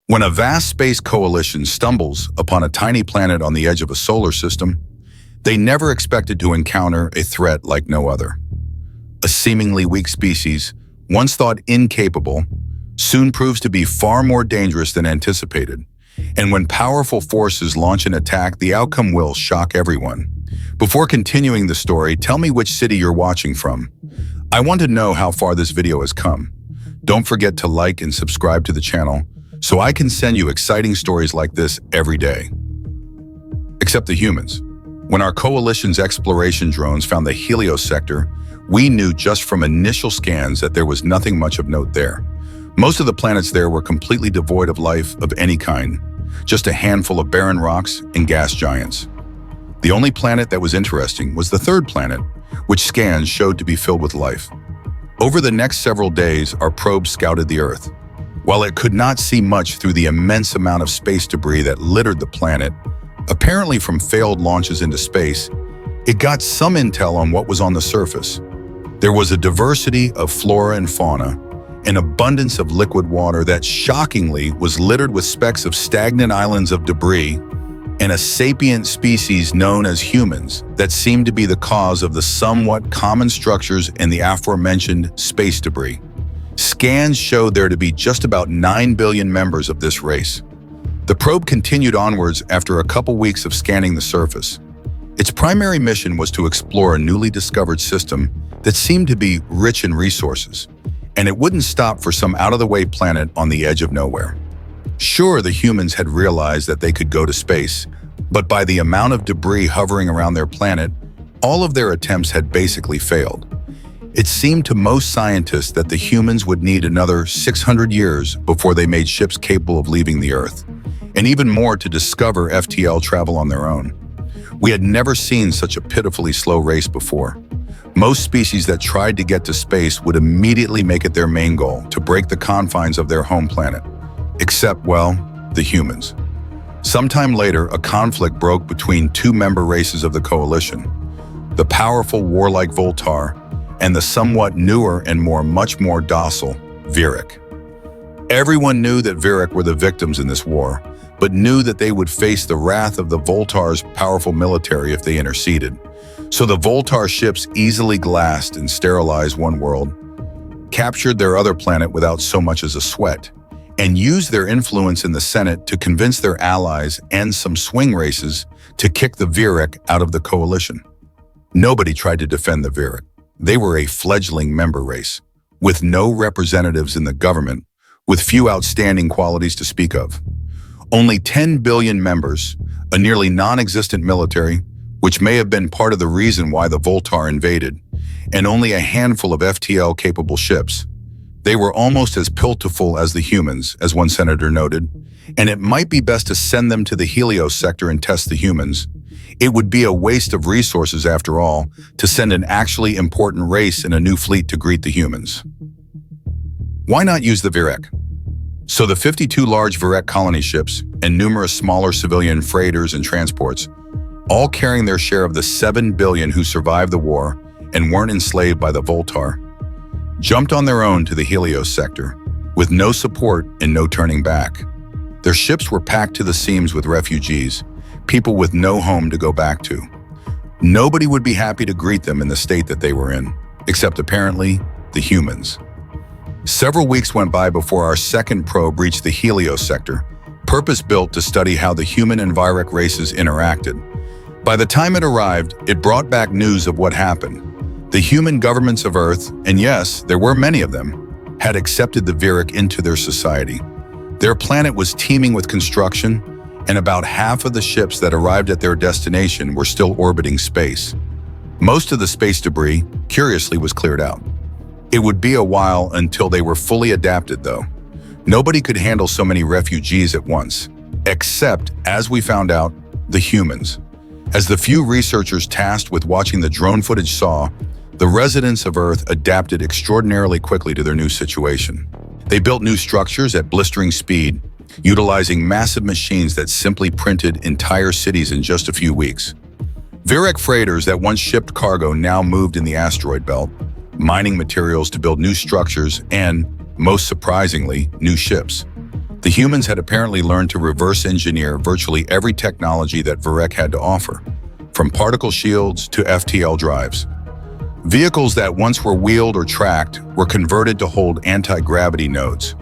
When a vast space coalition stumbles upon a tiny planet on the edge of a solar system, they never expected to encounter a threat like no other. A seemingly weak species, once thought incapable, soon proves to be far more dangerous than anticipated. And when powerful forces launch an attack, the outcome will shock everyone. Before continuing the story, tell me which city you're watching from. I want to know how far this video has come. Don't forget to like and subscribe to the channel so I can send you exciting stories like this every day. Except the humans. When our coalition's exploration drones found the Helios sector, we knew just from initial scans that there was nothing much of note there. Most of the planets there were completely devoid of life of any kind, just a handful of barren rocks and gas giants. The only planet that was interesting was the third planet, which scans showed to be filled with life. Over the next several days, our probe scouted the Earth. While it could not see much through the immense amount of space debris that littered the planet, apparently from failed launches into space, it got some intel on what was on the surface. There was a diversity of flora and fauna, an abundance of liquid water that shockingly was littered with specks of stagnant islands of debris, and a sapient species known as humans that seemed to be the cause of the somewhat common structures in the aforementioned space debris. Scans showed there to be just about 9 billion members of this race. The probe continued onwards after a couple weeks of scanning the surface. Its primary mission was to explore a newly discovered system that seemed to be rich in resources, and it wouldn't stop for some out-of-the-way planet on the edge of nowhere. Sure, the humans had realized that they could go to space, but by the amount of debris hovering around their planet, all of their attempts had basically failed. It seemed to most scientists that the humans would need another 600 years before they made ships capable of leaving the Earth, and even more to discover FTL travel on their own. We had never seen such a pitifully slow race before. Most species that tried to get to space would immediately make it their main goal to break the confines of their home planet. Except, well, the humans. Sometime later, a conflict broke between two member races of the coalition, the powerful warlike Voltar and the somewhat newer and much more docile Viric. Everyone knew that Viric were the victims in this war, but knew that they would face the wrath of the Voltar's powerful military if they interceded. So the Voltar ships easily glassed and sterilized one world, captured their other planet without so much as a sweat, and used their influence in the Senate to convince their allies and some swing races to kick the Viric out of the coalition. Nobody tried to defend the Viric. They were a fledgling member race, with no representatives in the government, with few outstanding qualities to speak of. Only 10 billion members, a nearly non-existent military, which may have been part of the reason why the Voltar invaded, and only a handful of FTL-capable ships. They were almost as pitiful as the humans, as one senator noted, and it might be best to send them to the Helios sector and test the humans. It would be a waste of resources, after all, to send an actually important race in a new fleet to greet the humans. Why not use the Viric? So the 52 large Viric colony ships and numerous smaller civilian freighters and transports, all carrying their share of the 7 billion who survived the war and weren't enslaved by the Voltar, jumped on their own to the Helios sector, with no support and no turning back. Their ships were packed to the seams with refugees, people with no home to go back to. Nobody would be happy to greet them in the state that they were in, except apparently the humans. Several weeks went by before our second probe reached the Helios sector, purpose-built to study how the human and Viric races interacted. By the time it arrived, it brought back news of what happened. The human governments of Earth, and yes, there were many of them, had accepted the Viric into their society. Their planet was teeming with construction, and about half of the ships that arrived at their destination were still orbiting space. Most of the space debris, curiously, was cleared out. It would be a while until they were fully adapted, though. Nobody could handle so many refugees at once, except, as we found out, the humans. As the few researchers tasked with watching the drone footage saw, the residents of Earth adapted extraordinarily quickly to their new situation. They built new structures at blistering speed, utilizing massive machines that simply printed entire cities in just a few weeks. Viric freighters that once shipped cargo now moved in the asteroid belt, mining materials to build new structures and, most surprisingly, new ships. The humans had apparently learned to reverse engineer virtually every technology that Varek had to offer, from particle shields to FTL drives. Vehicles that once were wheeled or tracked were converted to hold anti-gravity nodes.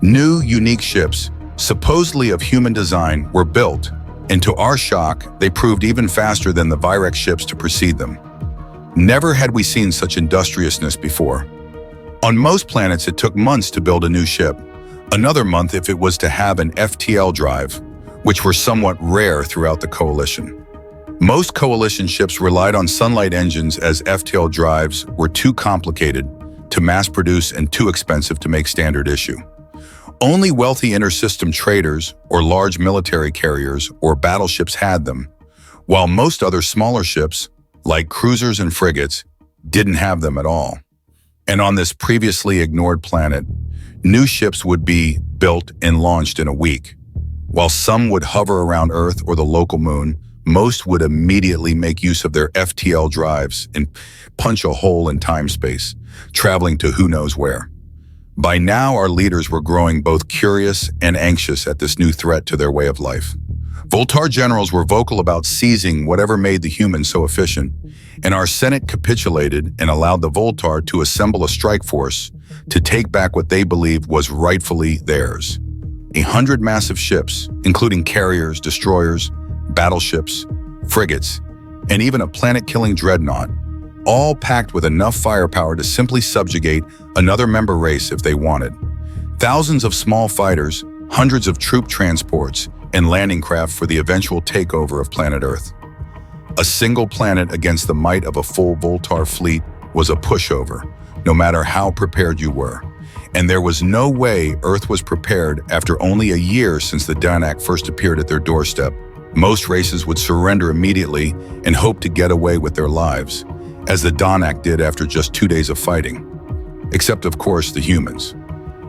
New, unique ships, supposedly of human design, were built, and to our shock, they proved even faster than the Virek ships to precede them. Never had we seen such industriousness before. On most planets, it took months to build a new ship, another month if it was to have an FTL drive, which were somewhat rare throughout the Coalition. Most Coalition ships relied on sunlight engines as FTL drives were too complicated to mass produce and too expensive to make standard issue. Only wealthy inter-system traders or large military carriers or battleships had them, while most other smaller ships, like cruisers and frigates, didn't have them at all. And on this previously ignored planet, new ships would be built and launched in a week. While some would hover around Earth or the local moon, most would immediately make use of their FTL drives and punch a hole in time-space, traveling to who knows where. By now, our leaders were growing both curious and anxious at this new threat to their way of life. Voltar generals were vocal about seizing whatever made the humans so efficient, and our Senate capitulated and allowed the Voltar to assemble a strike force to take back what they believed was rightfully theirs. 100 massive ships, including carriers, destroyers, battleships, frigates, and even a planet-killing dreadnought, all packed with enough firepower to simply subjugate another member race if they wanted. Thousands of small fighters, hundreds of troop transports, and landing craft for the eventual takeover of planet Earth. A single planet against the might of a full Voltar fleet was a pushover, no matter how prepared you were. And there was no way Earth was prepared after only a year since the Danak first appeared at their doorstep. Most races would surrender immediately and hope to get away with their lives, as the Danak did after just 2 days of fighting. Except, of course, the humans.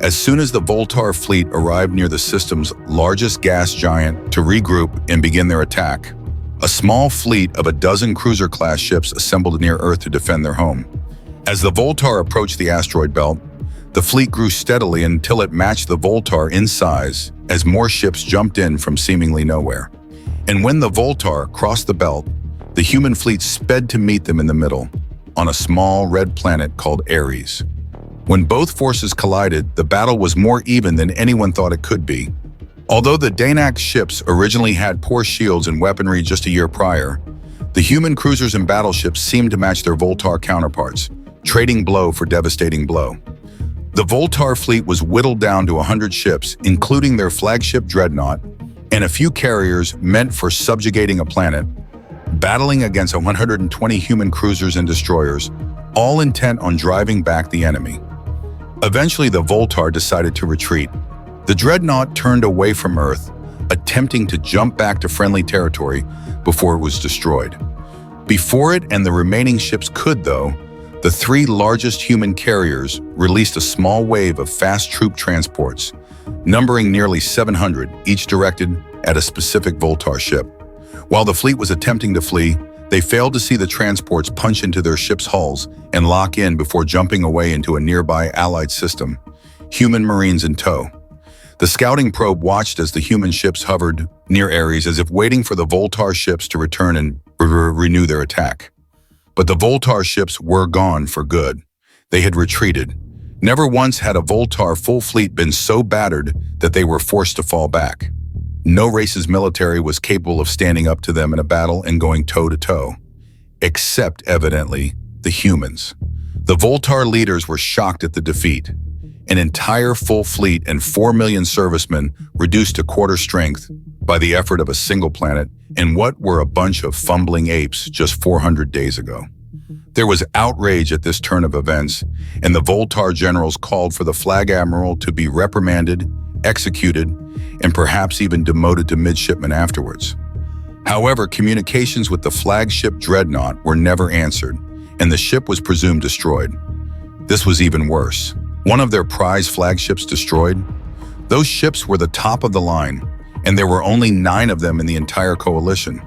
As soon as the Voltar fleet arrived near the system's largest gas giant to regroup and begin their attack, a small fleet of a dozen cruiser-class ships assembled near Earth to defend their home. As the Voltar approached the asteroid belt, the fleet grew steadily until it matched the Voltar in size as more ships jumped in from seemingly nowhere. And when the Voltar crossed the belt, the human fleet sped to meet them in the middle, on a small red planet called Ares. When both forces collided, the battle was more even than anyone thought it could be. Although the Danak ships originally had poor shields and weaponry just a year prior, the human cruisers and battleships seemed to match their Voltar counterparts, trading blow for devastating blow. The Voltar fleet was whittled down to 100 ships, including their flagship dreadnought, and a few carriers meant for subjugating a planet, battling against 120 human cruisers and destroyers, all intent on driving back the enemy. Eventually, the Voltar decided to retreat. The dreadnought turned away from Earth, attempting to jump back to friendly territory before it was destroyed. Before it and the remaining ships could, though, the 3 largest human carriers released a small wave of fast troop transports, numbering nearly 700, each directed at a specific Voltar ship. While the fleet was attempting to flee, they failed to see the transports punch into their ships' hulls and lock in before jumping away into a nearby Allied system, human Marines in tow. The scouting probe watched as the human ships hovered near Ares as if waiting for the Voltar ships to return and renew their attack. But the Voltar ships were gone for good. They had retreated. Never once had a Voltar full fleet been so battered that they were forced to fall back. No race's military was capable of standing up to them in a battle and going toe-to-toe, except, evidently, the humans. The Voltar leaders were shocked at the defeat. An entire full fleet and 4 million servicemen reduced to quarter strength by the effort of a single planet in what were a bunch of fumbling apes just 400 days ago. There was outrage at this turn of events, and the Voltar generals called for the flag admiral to be reprimanded, executed, and perhaps even demoted to midshipman afterwards. However, communications with the flagship dreadnought were never answered, and the ship was presumed destroyed. This was even worse. One of their prize flagships destroyed? Those ships were the top of the line, and there were only 9 of them in the entire coalition.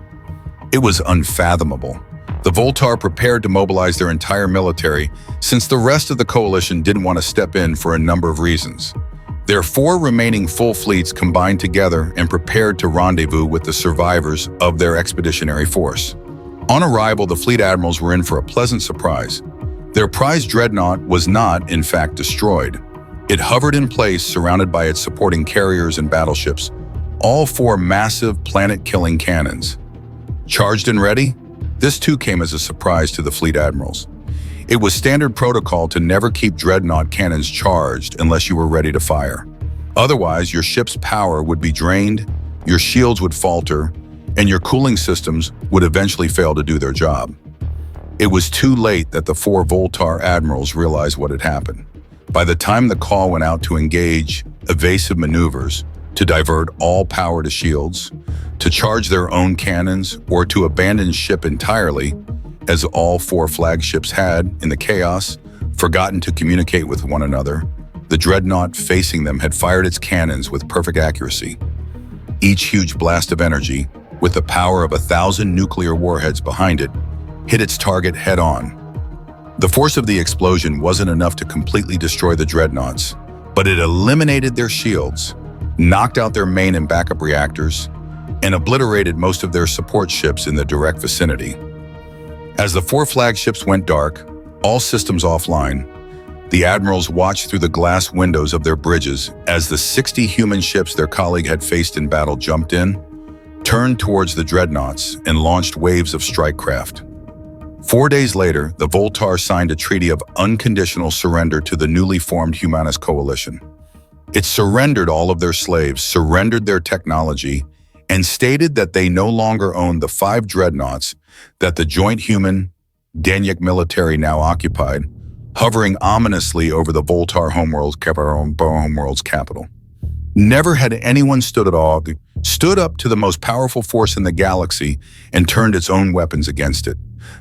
It was unfathomable. The Voltar prepared to mobilize their entire military since the rest of the coalition didn't want to step in for a number of reasons. Their 4 remaining full fleets combined together and prepared to rendezvous with the survivors of their expeditionary force. On arrival, the fleet admirals were in for a pleasant surprise. Their prized dreadnought was not, in fact, destroyed. It hovered in place, surrounded by its supporting carriers and battleships, all 4 massive planet-killing cannons. Charged and ready? This too came as a surprise to the fleet admirals. It was standard protocol to never keep dreadnought cannons charged unless you were ready to fire. Otherwise, your ship's power would be drained, your shields would falter, and your cooling systems would eventually fail to do their job. It was too late that the 4 Voltar admirals realized what had happened. By the time the call went out to engage evasive maneuvers, to divert all power to shields, to charge their own cannons, or to abandon ship entirely, as all 4 flagships had, in the chaos, forgotten to communicate with one another, the dreadnought facing them had fired its cannons with perfect accuracy. Each huge blast of energy, with the power of 1,000 nuclear warheads behind it, hit its target head-on. The force of the explosion wasn't enough to completely destroy the dreadnoughts, but it eliminated their shields, knocked out their main and backup reactors, and obliterated most of their support ships in the direct vicinity. As the 4 flagships went dark, all systems offline, the admirals watched through the glass windows of their bridges as the 60 human ships their colleague had faced in battle jumped in, turned towards the dreadnoughts, and launched waves of strike craft. 4 days later, the Voltar signed a treaty of unconditional surrender to the newly formed Humanist Coalition. It surrendered all of their slaves, surrendered their technology, and stated that they no longer owned the 5 dreadnoughts that the joint human Danyuk military now occupied, hovering ominously over the Voltar homeworld's capital. Never had anyone stood up to the most powerful force in the galaxy and turned its own weapons against it.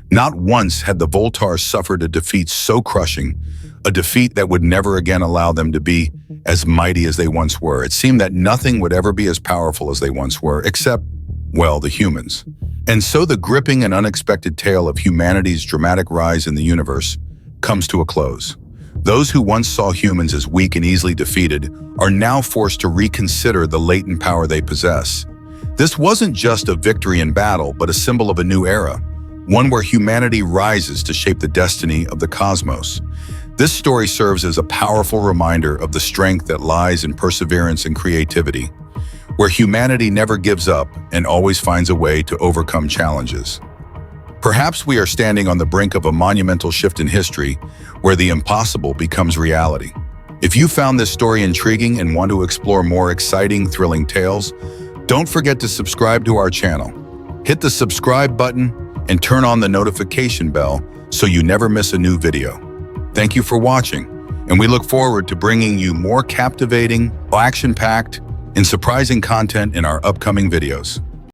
Not once had the Voltar suffered a defeat so crushing, a defeat that would never again allow them to be as mighty as they once were. It seemed that nothing would ever be as powerful as they once were, except, well, the humans. And so the gripping and unexpected tale of humanity's dramatic rise in the universe comes to a close. Those who once saw humans as weak and easily defeated are now forced to reconsider the latent power they possess. This wasn't just a victory in battle, but a symbol of a new era, one where humanity rises to shape the destiny of the cosmos. This story serves as a powerful reminder of the strength that lies in perseverance and creativity, where humanity never gives up and always finds a way to overcome challenges. Perhaps we are standing on the brink of a monumental shift in history, where the impossible becomes reality. If you found this story intriguing and want to explore more exciting, thrilling tales, don't forget to subscribe to our channel. Hit the subscribe button and turn on the notification bell so you never miss a new video. Thank you for watching, and we look forward to bringing you more captivating, action-packed, and surprising content in our upcoming videos.